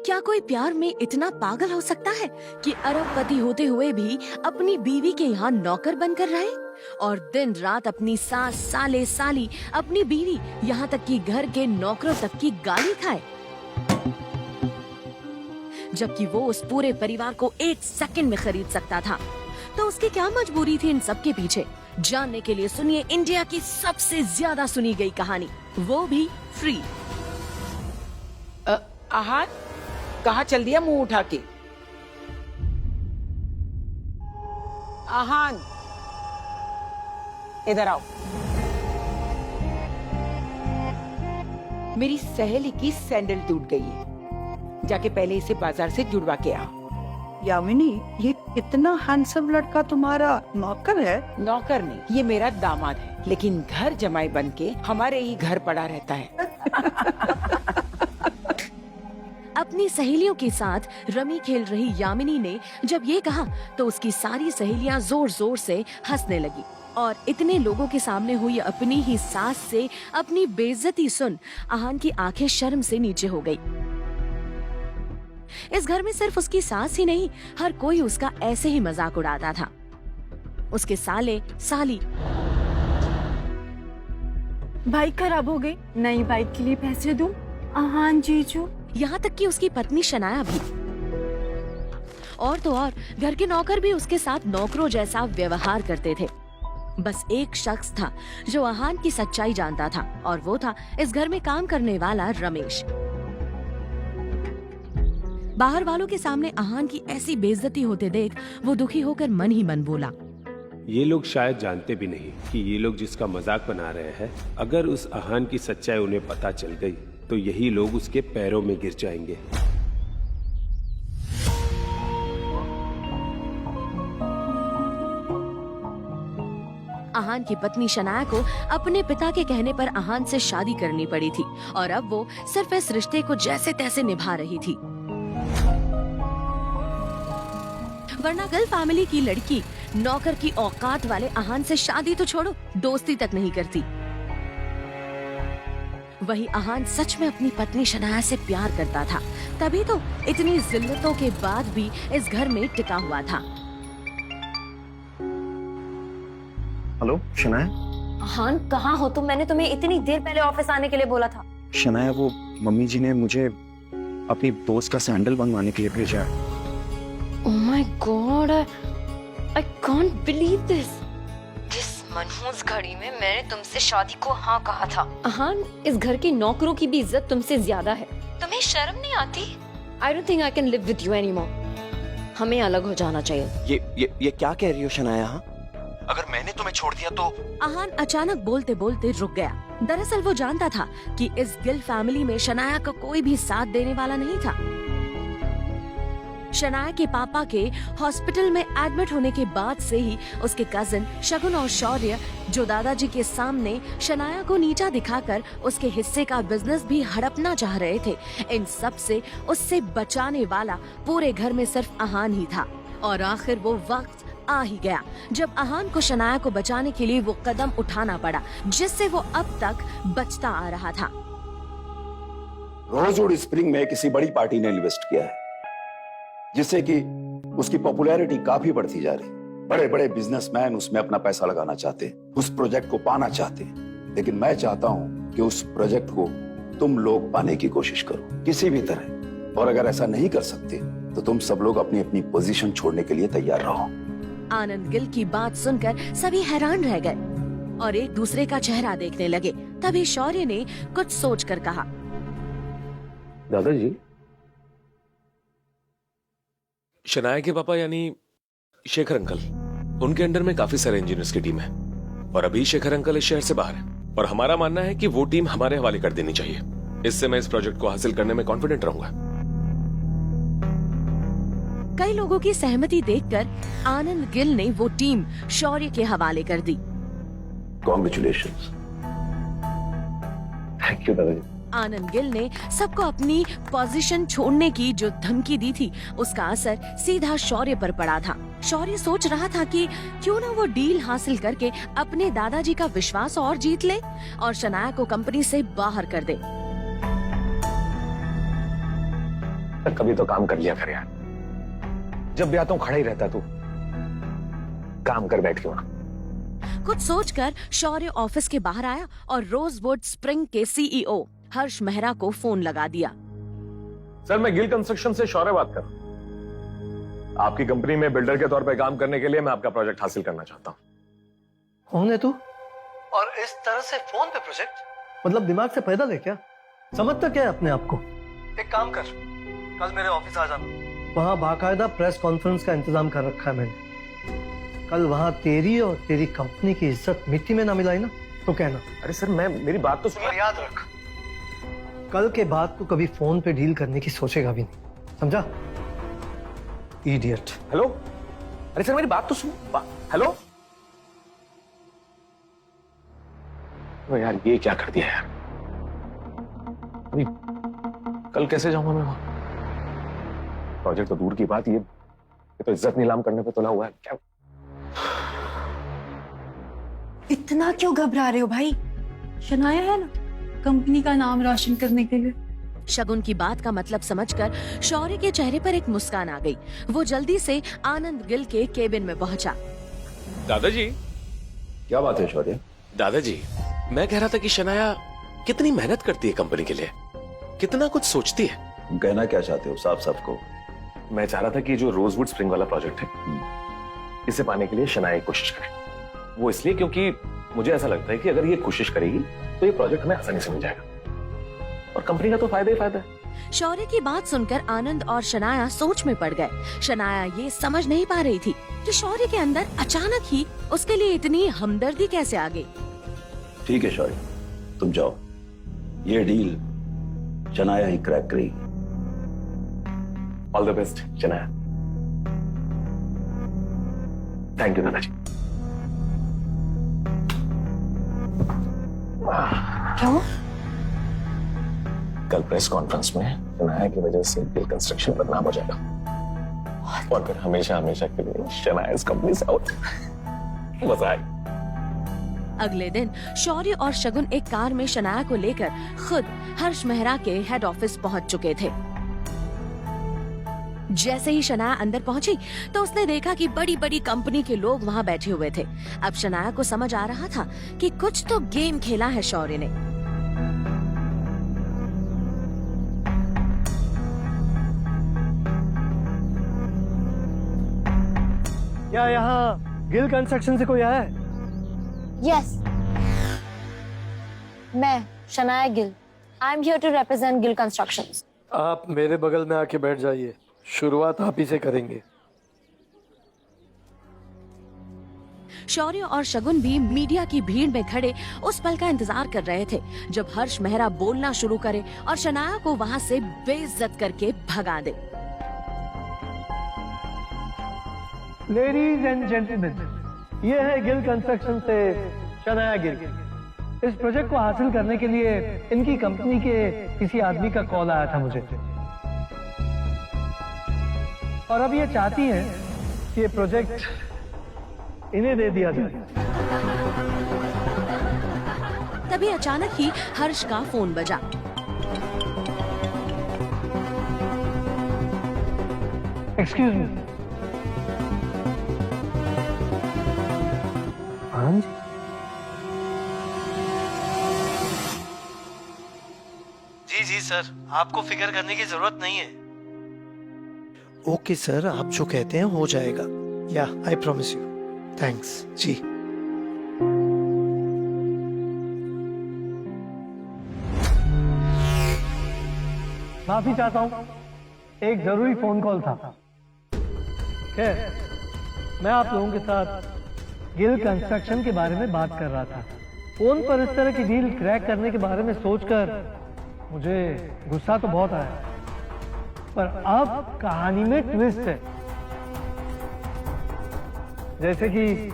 क्या कोई प्यार में इतना पागल हो सकता है कि अरबपति होते हुए भी अपनी बीवी के यहाँ नौकर बनकर रहे और दिन रात अपनी सास, साले, साली, अपनी बीवी, यहाँ तक कि घर के नौकरों तक की गाली खाए, जबकि वो उस पूरे परिवार को 1 सेकंड में खरीद सकता था। तो उसकी क्या मजबूरी थी इन सब के पीछे? जानने के लिए सुनिए इंडिया की सबसे ज्यादा सुनी गई कहानी, वो भी फ्री। आहान, कहाँ चल दिया मुंह उठा के? आहान, इधर आओ। मेरी सहेली की सैंडल टूट गई है, जाके पहले इसे बाजार से जुड़वा के आओ। यामिनी, ये कितना हैंडसम लड़का तुम्हारा नौकर है? नौकर नहीं, ये मेरा दामाद है, लेकिन घर जमाई बन के हमारे ही घर पड़ा रहता है। अपनी सहेलियों के साथ रमी खेल रही यामिनी ने जब ये कहा तो उसकी सारी सहेलियां जोर जोर से हंसने लगी और इतने लोगों के सामने हुई अपनी ही सास से अपनी बेइज्जती सुन आहान की आंखें शर्म से नीचे हो गई। इस घर में सिर्फ उसकी सास ही नहीं, हर कोई उसका ऐसे ही मजाक उड़ाता था। उसके साले, साली। बाइक खराब हो गई, नई बाइक के लिए पैसे दूं? आहान जीजू। यहाँ तक कि उसकी पत्नी शनाया भी। और तो और घर के नौकर भी उसके साथ नौकरों जैसा व्यवहार करते थे। बस एक शख्स था जो आहान की सच्चाई जानता था और वो था इस घर में काम करने वाला रमेश। बाहर वालों के सामने आहान की ऐसी बेइज्जती होते देख वो दुखी होकर मन ही मन बोला, ये लोग शायद जानते भी नहीं कि ये लोग जिसका मजाक बना रहे हैं, अगर उस आहान की सच्चाई उन्हें पता चल गई तो यही लोग उसके पैरों में गिर जाएंगे। आहान की पत्नी शनाया को अपने पिता के कहने पर आहान से शादी करनी पड़ी थी और अब वो सिर्फ इस रिश्ते को जैसे तैसे निभा रही थी, वरना गिल फैमिली की लड़की नौकर की औकात वाले आहान से शादी तो छोड़ो, दोस्ती तक नहीं करती। वही आहान सच में अपनी पत्नी शनाया से प्यार करता था, तभी तो इतनी जिल्लतों के बाद भी इस घर में टिका हुआ था। हेलो शनाया। आहान, कहाँ हो तुम? मैंने तुम्हें इतनी देर पहले ऑफिस आने के लिए बोला था। शनाया, वो मम्मी जी ने मुझे अपनी दोस्त का सैंडल मंगवाने के लिए भेजा है। Oh my God, I can't believe this. जिस मनहूस घड़ी में मैंने तुमसे शादी को हाँ कहा था। आहान, इस घर के नौकरों की भी इज्जत तुमसे ज्यादा है। तुम्हें शर्म नहीं आती? I don't think I can live with you anymore. हमें अलग हो जाना चाहिए। ये क्या कह रही हो शनाया? अगर मैंने तुम्हें छोड़ दिया तो? आहान अचानक बोलते बोलते रुक गया। दरअसल वो जानता था कि इस गिल फैमिली में शनाया का कोई भी साथ देने वाला नहीं था। शनाया के पापा के हॉस्पिटल में एडमिट होने के बाद से ही उसके कजिन शगुन और शौर्य, जो दादाजी के सामने शनाया को नीचा दिखाकर उसके हिस्से का बिजनेस भी हड़पना चाह रहे थे, इन सब से उससे बचाने वाला पूरे घर में सिर्फ आहान ही था। और आखिर वो वक्त आ ही गया जब आहान को शनाया को बचाने के लिए वो कदम उठाना पड़ा जिससे वो अब तक बचता आ रहा था। रोजवुड स्प्रिंग में किसी बड़ी पार्टी ने इन्वेस्ट किया है, जिससे कि उसकी पॉपुलैरिटी काफी बढ़ती जा रही। बड़े बड़े बिजनेसमैन उसमें अपना पैसा लगाना चाहते हैं, उस प्रोजेक्ट को पाना चाहते हैं। लेकिन मैं चाहता हूं कि उस प्रोजेक्ट को तुम लोग पाने की कोशिश करो किसी भी तरह। और अगर ऐसा नहीं कर सकते तो तुम सब लोग अपनी अपनी पोजीशन छोड़ने के लिए तैयार रहो। आनंद गिल की बात सुनकर सभी हैरान रह गए और एक दूसरे का चेहरा देखने लगे। तभी शौर्य ने कुछ सोचकर कहा, दादाजी, शनाया के पापा यानी शेखर अंकल, उनके अंडर में काफी सारे इंजीनियर्स की टीम है और अभी शेखर अंकल इस शहर से बाहर है और हमारा मानना है कि वो टीम हमारे हवाले कर देनी चाहिए। इससे मैं इस प्रोजेक्ट को हासिल करने में कॉन्फिडेंट रहूंगा। कई लोगों की सहमति देखकर आनंद गिल ने वो टीम शौर्य के हवाले कर दी। कॉन्ग्रेचुलेशंस। थैंक यू दादाजी। आनंद गिल ने सबको अपनी पोजीशन छोड़ने की जो धमकी दी थी उसका असर सीधा शौर्य पर पड़ा था। शौर्य सोच रहा था कि क्यों ना वो डील हासिल करके अपने दादाजी का विश्वास और जीत ले और शनाया को कंपनी से बाहर कर दे। कभी तो काम कर लिया कर यार। जब भी आता हूं खड़ा ही रहता तू। काम कर बैठ के वहां। कुछ सोचकर शौर्य ऑफिस के बाहर आया और रोजवुड स्प्रिंग के सीईओ हर्ष मेहरा को फोन लगा दिया। सर, मैं गिल कंस्ट्रक्शन से शौर्य बात कर रहा हूं। आपकी कंपनी में बिल्डर के तौर पे काम करने के लिए मैं आपका प्रोजेक्ट हासिल करना चाहता हूं। कौन है तू? और इस तरह से फोन पे प्रोजेक्ट? मतलब दिमाग से पैदल है क्या? समझता क्या है अपने आप को? एक काम कर, कल मेरे ऑफिस आ जाना। वहां बाकायदा प्रेस कॉन्फ्रेंस का इंतजाम कर रखा है मैंने। कल वहां तेरी और तेरी कंपनी की इज्जत मिट्टी में ना मिलाई ना तो कहना। अरे सर, मेरी बात तो सुनो। याद रख, कल के बाद तू कभी फोन पे डील करने की सोचेगा भी नहीं, समझा? इडियट। हेलो। अरे सर, मेरी बात तो सुनो। हेलो। ओ यार, ये क्या कर दिया यार। अभी कल कैसे जाऊंगा मैं वहां? प्रोजेक्ट तो दूर की बात, ये तो इज्जत नीलाम करने पे तुला हुआ है क्या? इतना क्यों घबरा रहे हो भाई? शनाया है ना, कंपनी का नाम रोशन करने के लिए। शगुन की बात का मतलब समझकर शौर्य के चेहरे पर एक मुस्कान आ गई। वो जल्दी से आनंद गिल के केबिन में पहुंचा। दादाजी। क्या बात है शौर्य? दादाजी, मैं कह रहा था कि शनाया कितनी मेहनत करती है कंपनी के लिए, कितना कुछ सोचती है। तुम कहना क्या चाहते हो? साफ साफ को। मैं चाह रहा था कि जो रोजवुड स्प्रिंग वाला प्रोजेक्ट है, इसे पाने के लिए शनाया कोशिश करे। वो इसलिए क्योंकि मुझे ऐसा लगता है कि अगर ये कोशिश करेगी तो ये प्रोजेक्ट हमें आसानी से मिल जाएगा और कंपनी का तो फायदा ही फायदा है। शौर्य की बात सुनकर आनंद और शनाया सोच में पड़ गए। शनाया ये समझ नहीं पा रही थी कि शौर्य के अंदर अचानक ही उसके लिए इतनी हमदर्दी कैसे आ गई। ठीक है शौर्य, तुम जाओ। ये डील शनाया ही क्रैक करेगी। All the best Shanaya. Thank you दादाजी। क्यों? कल प्रेस कॉन्फ्रेंस में शनाया की वजह से गिल कंस्ट्रक्शन बदनाम हो जाएगा और फिर हमेशा हमेशा के लिए शनाया इस कंपनी से आउट। मजा आए। अगले दिन शौर्य और शगुन एक कार में शनाया को लेकर खुद हर्ष मेहरा के हेड ऑफिस पहुंच चुके थे। जैसे ही शनाया अंदर पहुंची तो उसने देखा कि बड़ी बड़ी कंपनी के लोग वहां बैठे हुए थे। अब शनाया को समझ आ रहा था कि कुछ तो गेम खेला है शौर्य ने। क्या यहाँ गिल कंस्ट्रक्शन से कोई आया है? यस, मैं Shanaya Gill. I am here to represent Gill constructions. आप मेरे बगल में आके बैठ जाइए, शुरुआत आप ही से करेंगे। शौर्य और शगुन भी मीडिया की भीड़ में खड़े उस पल का इंतजार कर रहे थे जब हर्ष मेहरा बोलना शुरू करे और शनाया को वहां से बेइज्जत करके भगा दे। लेडीज एंड जेंटलमैन, ये है गिल कंस्ट्रक्शन से शनाया गिल। इस प्रोजेक्ट को हासिल करने के लिए इनकी कंपनी के किसी आदमी का कॉल आया था मुझे, और अब ये चाहती हैं कि ये प्रोजेक्ट इन्हें दे दिया जाए। तभी अचानक ही हर्ष का फोन बजा। Excuse me. हाँ जी। जी सर, आपको फिक्र करने की जरूरत नहीं है। ओके सर, आप जो कहते हैं हो जाएगा। या आई प्रॉमिस यू। थैंक्स जी। माफी चाहता हूं, एक जरूरी फोन कॉल था। खैर, मैं आप लोगों के साथ गिल कंस्ट्रक्शन के बारे में बात कर रहा था। फोन पर इस तरह की डील क्रैक करने के बारे में सोचकर मुझे गुस्सा तो बहुत आया, पर अब कहानी में ट्विस्ट है। जैसे कि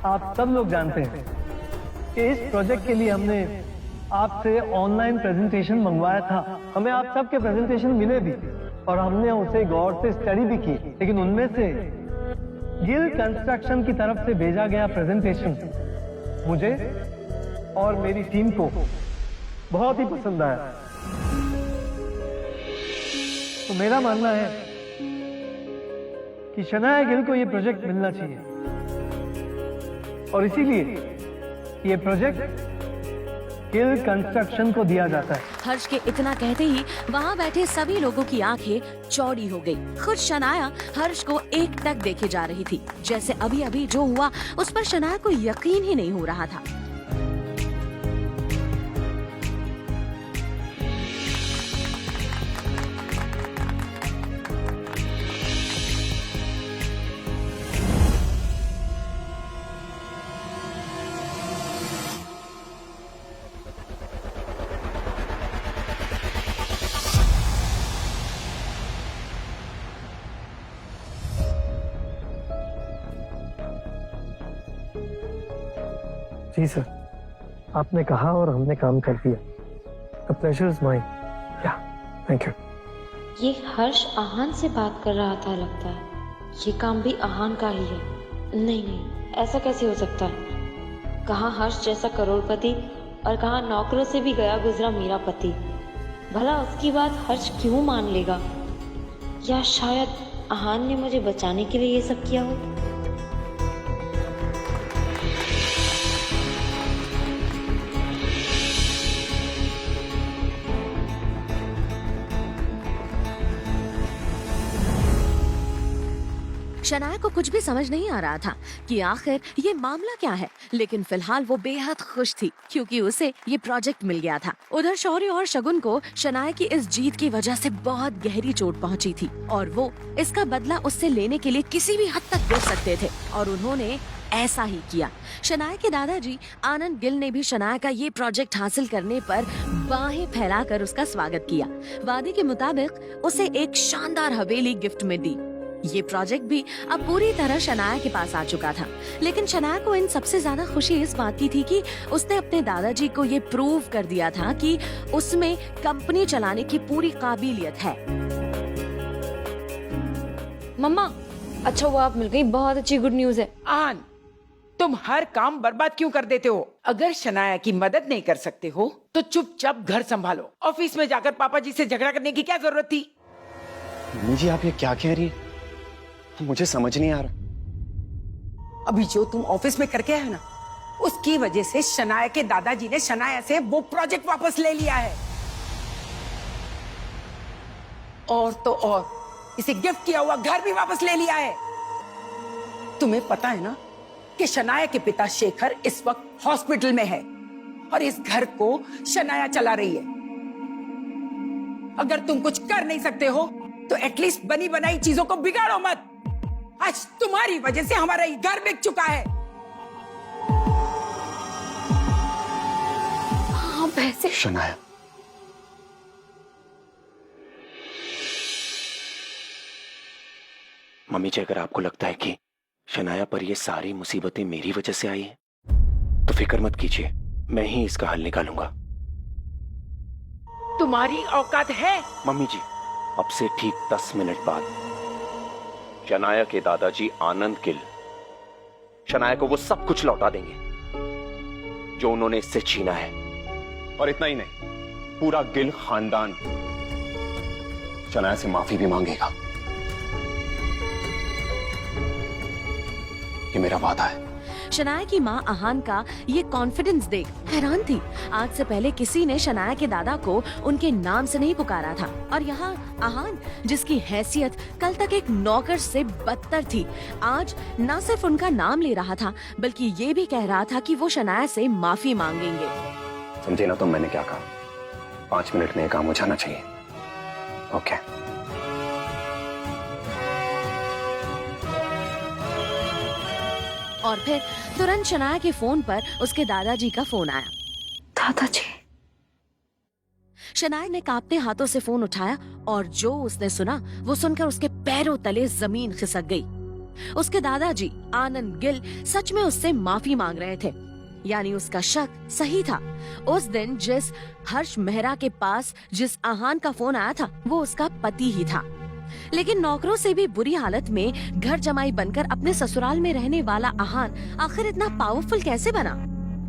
आप सब लोग जानते हैं कि इस प्रोजेक्ट के लिए हमने आपसे ऑनलाइन प्रेजेंटेशन मंगवाया था। हमें आप सबके प्रेजेंटेशन मिले भी और हमने उसे गौर से स्टडी भी की, लेकिन उनमें से गिल कंस्ट्रक्शन की तरफ से भेजा गया प्रेजेंटेशन मुझे और मेरी टीम को बहुत ही पसंद आया। तो मेरा मानना है कि शनाया गिल को ये प्रोजेक्ट मिलना चाहिए और इसीलिए ये प्रोजेक्ट गिल कंस्ट्रक्शन को दिया जाता है। हर्ष के इतना कहते ही वहाँ बैठे सभी लोगों की आंखें चौड़ी हो गई। खुद शनाया हर्ष को एकटक देखे जा रही थी, जैसे अभी अभी जो हुआ उस पर शनाया को यकीन ही नहीं हो रहा था। जी सर, आपने कहा और हमने काम कर दिया। The pleasure is mine. Yeah, thank you. ये हर्ष आहान से बात कर रहा था लगता है। ये काम भी आहान का ही है। नहीं नहीं, ऐसा कैसे हो सकता है? कहाँ हर्ष जैसा करोड़पति और कहाँ नौकरों से भी गया गुजरा मेरा पति। भला उसकी बात हर्ष क्यों मान लेगा? या शायद आहान ने मुझे बचाने के लिए ये सब किया हो। शनाया को कुछ भी समझ नहीं आ रहा था कि आखिर ये मामला क्या है, लेकिन फिलहाल वो बेहद खुश थी क्योंकि उसे ये प्रोजेक्ट मिल गया था। उधर शौर्य और शगुन को शनाया की इस जीत की वजह से बहुत गहरी चोट पहुंची थी और वो इसका बदला उससे लेने के लिए किसी भी हद तक गिर सकते थे और उन्होंने ऐसा ही किया। शनाया के दादाजी आनंद गिल ने भी शनाया का ये प्रोजेक्ट हासिल करने पर बाहें फैलाकर उसका स्वागत किया। वादे के मुताबिक उसे एक शानदार हवेली गिफ्ट में दी। ये प्रोजेक्ट भी अब पूरी तरह शनाया के पास आ चुका था, लेकिन शनाया को इन सबसे ज्यादा खुशी इस बात की थी कि उसने अपने दादाजी को ये प्रूव कर दिया था कि उसमें कंपनी चलाने की पूरी काबिलियत है। मम्मा, अच्छा हुआ आप मिल गई, बहुत अच्छी गुड न्यूज है। आन, तुम हर काम बर्बाद क्यों कर देते हो? अगर शनाया की मदद नहीं कर सकते हो तो चुपचाप घर संभालो। ऑफिस में जाकर पापा जी से झगड़ा करने की क्या जरूरत थी? मम्मी जी, आप ये क्या कह रही है? मुझे समझ नहीं आ रहा। अभी जो तुम ऑफिस में करके आए ना, उसकी वजह से शनाया के दादाजी ने शनाया से वो प्रोजेक्ट वापस ले लिया है। और तो और इसे गिफ्ट किया हुआ घर भी वापस ले लिया है। तुम्हें पता है ना कि शनाया के पिता शेखर इस वक्त हॉस्पिटल में है और इस घर को शनाया चला रही है। अगर तुम कुछ कर नहीं सकते हो तो एटलीस्ट बनी बनाई चीजों को बिगाड़ो मत। आज तुम्हारी वजह से हमारा ये घर बिक चुका है। हाँ, पैसे। शनाया, मम्मी जी, अगर आपको लगता है कि शनाया पर ये सारी मुसीबतें मेरी वजह से आई हैं, तो फिक्र मत कीजिए, मैं ही इसका हल निकालूंगा। तुम्हारी औकात है? मम्मी जी, अब से ठीक 10 मिनट बाद शनाया के दादाजी आनंद गिल शनाया को वो सब कुछ लौटा देंगे जो उन्होंने इससे छीना है। और इतना ही नहीं, पूरा गिल खानदान शनाया से माफी भी मांगेगा। ये मेरा वादा है। शनाया की माँ आहान का ये कॉन्फिडेंस देख हैरान थी। आज से पहले किसी ने शनाया के दादा को उनके नाम से नहीं पुकारा था और यहाँ आहान, जिसकी हैसियत कल तक एक नौकर से बदतर थी, आज न सिर्फ उनका नाम ले रहा था बल्कि ये भी कह रहा था कि वो शनाया से माफी मांगेंगे। समझे ना तुम मैंने क्या कहा? 5 मिनट में ये काम हो जाना चाहिए। ओके। और फिर तुरंत शनाया के फोन पर उसके दादाजी का फोन आया। दादाजी। शनाया ने कांपते हाथों से फोन उठाया और जो उसने सुना वो सुनकर उसके पैरों तले जमीन खिसक गई। उसके दादाजी आनंद गिल सच में उससे माफी मांग रहे थे, यानी उसका शक सही था। उस दिन जिस हर्ष मेहरा के पास जिस आहान का फोन आया था वो उसका पति ही था। लेकिन नौकरों से भी बुरी हालत में घर जमाई बनकर अपने ससुराल में रहने वाला आहान आखिर इतना पावरफुल कैसे बना?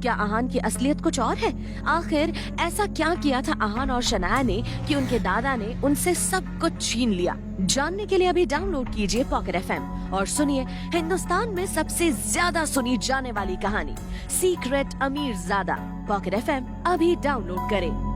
क्या आहान की असलियत कुछ और है? आखिर ऐसा क्या किया था आहान और शनाया ने कि उनके दादा ने उनसे सब कुछ छीन लिया? जानने के लिए अभी डाउनलोड कीजिए पॉकेट FM और सुनिए हिंदुस्तान में सबसे ज्यादा सुनी जाने वाली कहानी सीक्रेट अमीरजादा। पॉकेट FM अभी डाउनलोड करें।